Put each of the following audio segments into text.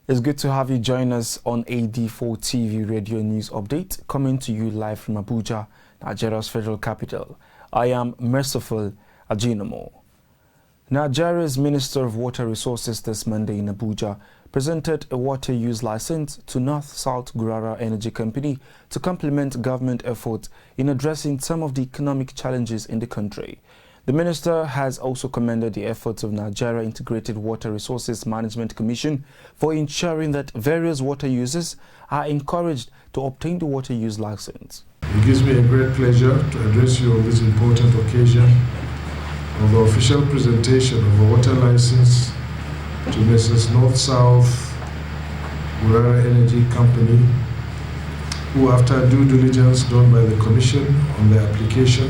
It's good to have you join us on AD4TV Radio News Update, coming to you live from Abuja, Nigeria's federal capital. I am Merciful Ajinomo. Nigeria's Minister of Water Resources this Monday in Abuja presented a water use license to North-South Gurara Energy Company to complement government efforts in addressing some of the economic challenges in the country. The minister has also commended the efforts of Nigeria Integrated Water Resources Management Commission for ensuring that various water users are encouraged to obtain the water use license. It gives me a great pleasure to address you on this important occasion of the official presentation of a water license to Mrs. North-South Gurara Energy Company, who after due diligence done by the Commission on their application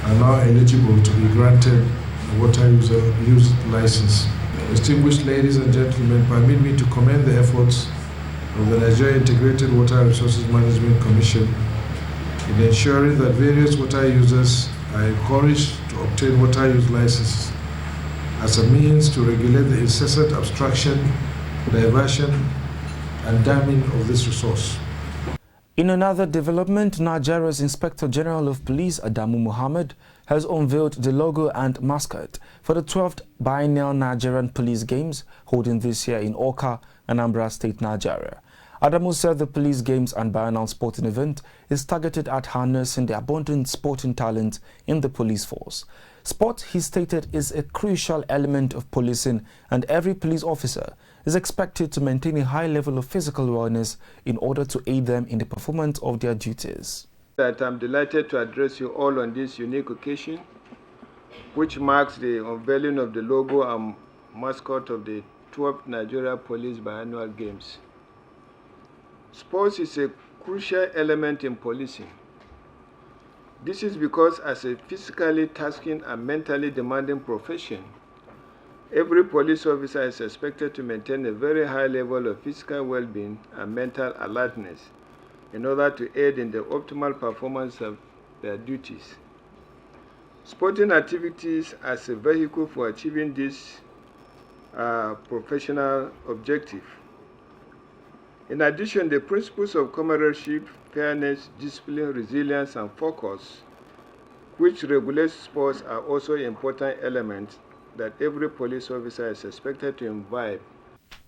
are now eligible to be granted a water use license. Distinguished ladies and gentlemen, permit me to commend the efforts of the Nigeria Integrated Water Resources Management Commission in ensuring that various water users are encouraged to obtain water use licenses as a means to regulate the incessant abstraction, diversion, and damming of this resource. In another development, Nigeria's Inspector General of Police, Adamu Mohammed, has unveiled the logo and mascot for the 12th Biennial Nigerian Police Games holding this year in Awka, Anambra State, Nigeria. Adamu said the Police Games and Biennial Sporting event is targeted at harnessing the abundant sporting talent in the police force. Sport, he stated, is a crucial element of policing, and every police officer is expected to maintain a high level of physical wellness in order to aid them in the performance of their duties. I'm delighted to address you all on this unique occasion, which marks the unveiling of the logo and mascot of the 12th Nigeria Police Biennial Games. Sports is a crucial element in policing. This is because as a physically tasking and mentally demanding profession, every police officer is expected to maintain a very high level of physical well-being and mental alertness in order to aid in the optimal performance of their duties. Sporting activities as a vehicle for achieving this professional objective. In addition, the principles of comradeship, fairness, discipline, resilience, and focus, which regulate sports, are also important elements that every police officer is expected to imbibe.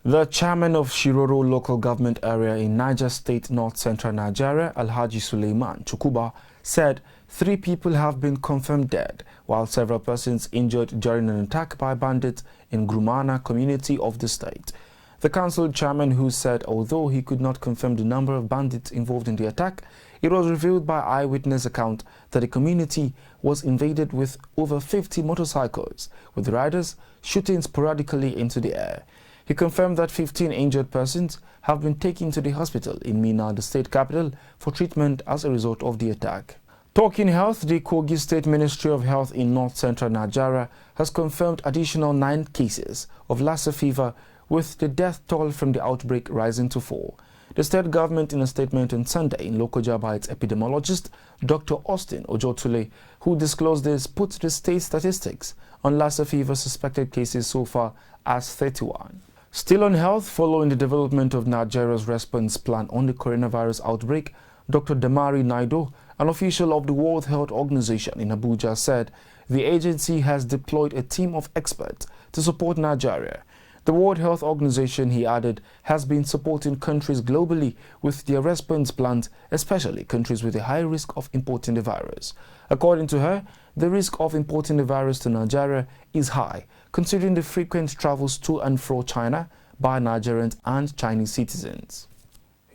The chairman of Shiroro local government area in Niger State, north-central Nigeria, Alhaji Suleiman Chukuba, said 3 people have been confirmed dead, while several persons injured during an attack by bandits in Grumana community of the state. The council chairman, who said although he could not confirm the number of bandits involved in the attack, it was revealed by eyewitness account that the community was invaded with over 50 motorcycles, with riders shooting sporadically into the air. He confirmed that 15 injured persons have been taken to the hospital in Minna, the state capital, for treatment as a result of the attack. Talking health, the Kogi State Ministry of Health in north-central Nigeria has confirmed additional 9 cases of Lassa fever, with the death toll from the outbreak rising to 4. The state government, in a statement on Sunday in Lokoja by its epidemiologist, Dr. Austin Ojotule, who disclosed this, put the state statistics on Lassa fever suspected cases so far as 31. Still on health, following the development of Nigeria's response plan on the coronavirus outbreak, Dr. Damari Naido, an official of the World Health Organization in Abuja, said the agency has deployed a team of experts to support Nigeria. The World Health Organization, he added, has been supporting countries globally with their response plans, especially countries with a high risk of importing the virus. According to her, the risk of importing the virus to Nigeria is high, considering the frequent travels to and from China by Nigerians and Chinese citizens.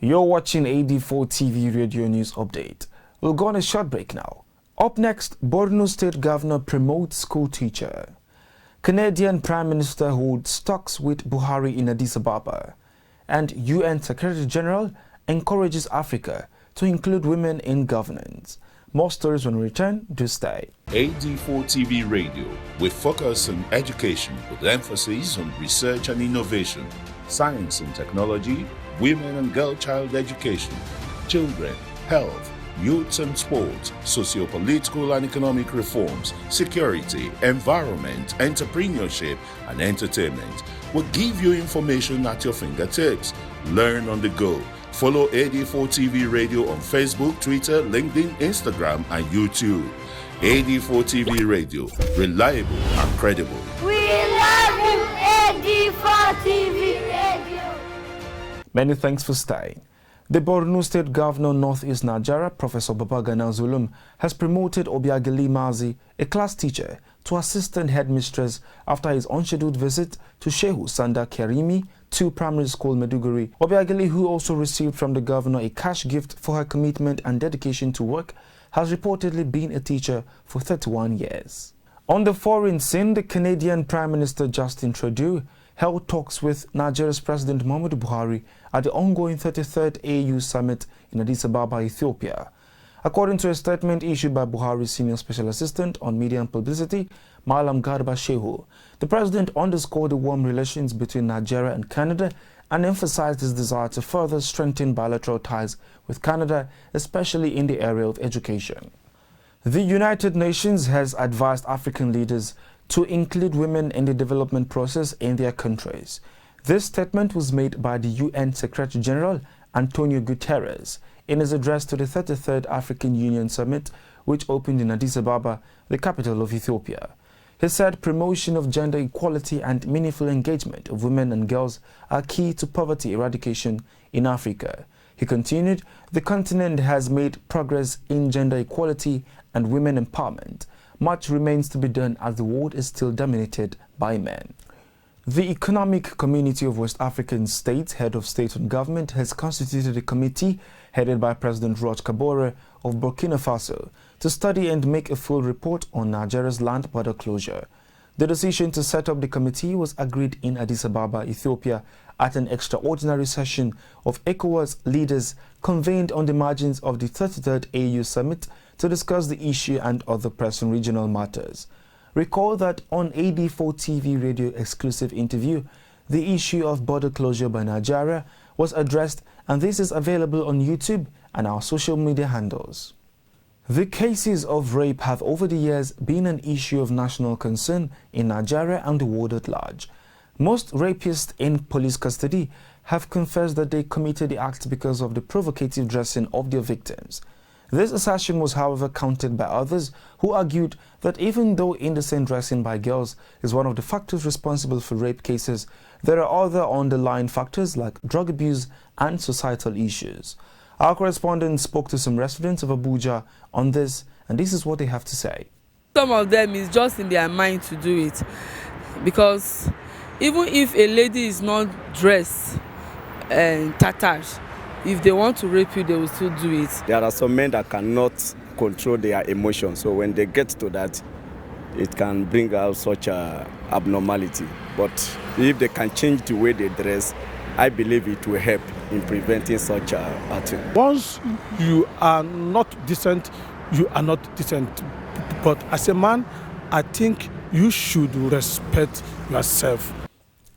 You're watching AD4TV Radio News Update. We'll go on a short break now. Up next, Borno State Governor promotes school teacher. Canadian Prime Minister holds talks with Buhari in Addis Ababa. And UN Secretary General encourages Africa to include women in governance. More stories when we return. Do stay. AD4TV Radio, we focus on education with emphasis on research and innovation, science and technology, women and girl child education, children, health, youth and sports, socio-political and economic reforms, security, environment, entrepreneurship, and entertainment. We'll give you information at your fingertips. Learn on the go. Follow AD4TV Radio on Facebook, Twitter, LinkedIn, Instagram, and YouTube. AD4TV Radio, reliable and credible. We love you, AD4TV Radio. Many thanks for staying. The Borno State Governor, Northeast Nigeria, Professor Babagana Zulum, has promoted Obiageli Mazi, a class teacher, to assistant headmistress after his unscheduled visit to Shehu Sanda Kerimi, 2 Primary School, Meduguri. Obiageli, who also received from the governor a cash gift for her commitment and dedication to work, has reportedly been a teacher for 31 years. On the foreign scene, the Canadian Prime Minister Justin Trudeau held talks with Nigeria's President Muhammadu Buhari at the ongoing 33rd AU Summit in Addis Ababa, Ethiopia. According to a statement issued by Buhari's Senior Special Assistant on Media and Publicity, Malam Garba Shehu, the President underscored the warm relations between Nigeria and Canada and emphasized his desire to further strengthen bilateral ties with Canada, especially in the area of education. The United Nations has advised African leaders to include women in the development process in their countries. This statement was made by the UN Secretary General Antonio Guterres in his address to the 33rd African Union Summit, which opened in Addis Ababa, the capital of Ethiopia. He said promotion of gender equality and meaningful engagement of women and girls are key to poverty eradication in Africa. He continued, the continent has made progress in gender equality and women empowerment. Much remains to be done as the world is still dominated by men. The Economic Community of West African States, head of state and government, has constituted a committee headed by President Roch Kabore of Burkina Faso to study and make a full report on Nigeria's land border closure. The decision to set up the committee was agreed in Addis Ababa, Ethiopia, at an extraordinary session of ECOWAS leaders convened on the margins of the 33rd AU Summit to discuss the issue and other pressing regional matters. Recall that on AD4TV Radio exclusive interview, the issue of border closure by Nigeria was addressed, and this is available on YouTube and our social media handles. The cases of rape have over the years been an issue of national concern in Nigeria and the world at large. Most rapists in police custody have confessed that they committed the acts because of the provocative dressing of their victims. This assertion was, however, countered by others who argued that even though indecent dressing by girls is one of the factors responsible for rape cases, there are other underlying factors like drug abuse and societal issues. Our correspondent spoke to some residents of Abuja on this, and this is what they have to say. Some of them is just in their mind to do it, because even if a lady is not dressed and tattered, if they want to rape you, they will still do it. There are some men that cannot control their emotions, so when they get to that, it can bring out such a abnormality. But if they can change the way they dress, I believe it will help in preventing such a thing. Once you are not decent, you are not decent. But as a man, I think you should respect yourself.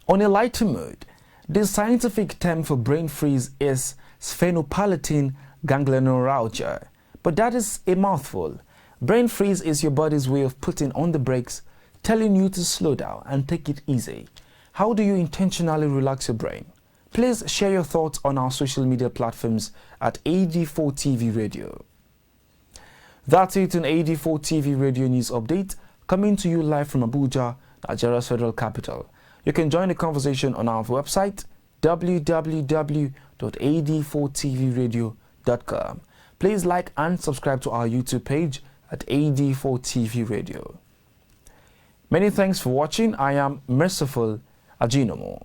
On a lighter mood, the scientific term for brain freeze is sphenopalatine ganglioneuralgia, but that is a mouthful. Brain freeze is your body's way of putting on the brakes, telling you to slow down and take it easy. How do you intentionally relax your brain? Please share your thoughts on our social media platforms at AD4TV Radio. That's it on AD4TV Radio News Update, coming to you live from Abuja, Nigeria's federal capital. You can join the conversation on our website, www.ad4tvradio.com. Please like and subscribe to our YouTube page at AD4TV Radio. Many thanks for watching. I am Merciful Ajinomo.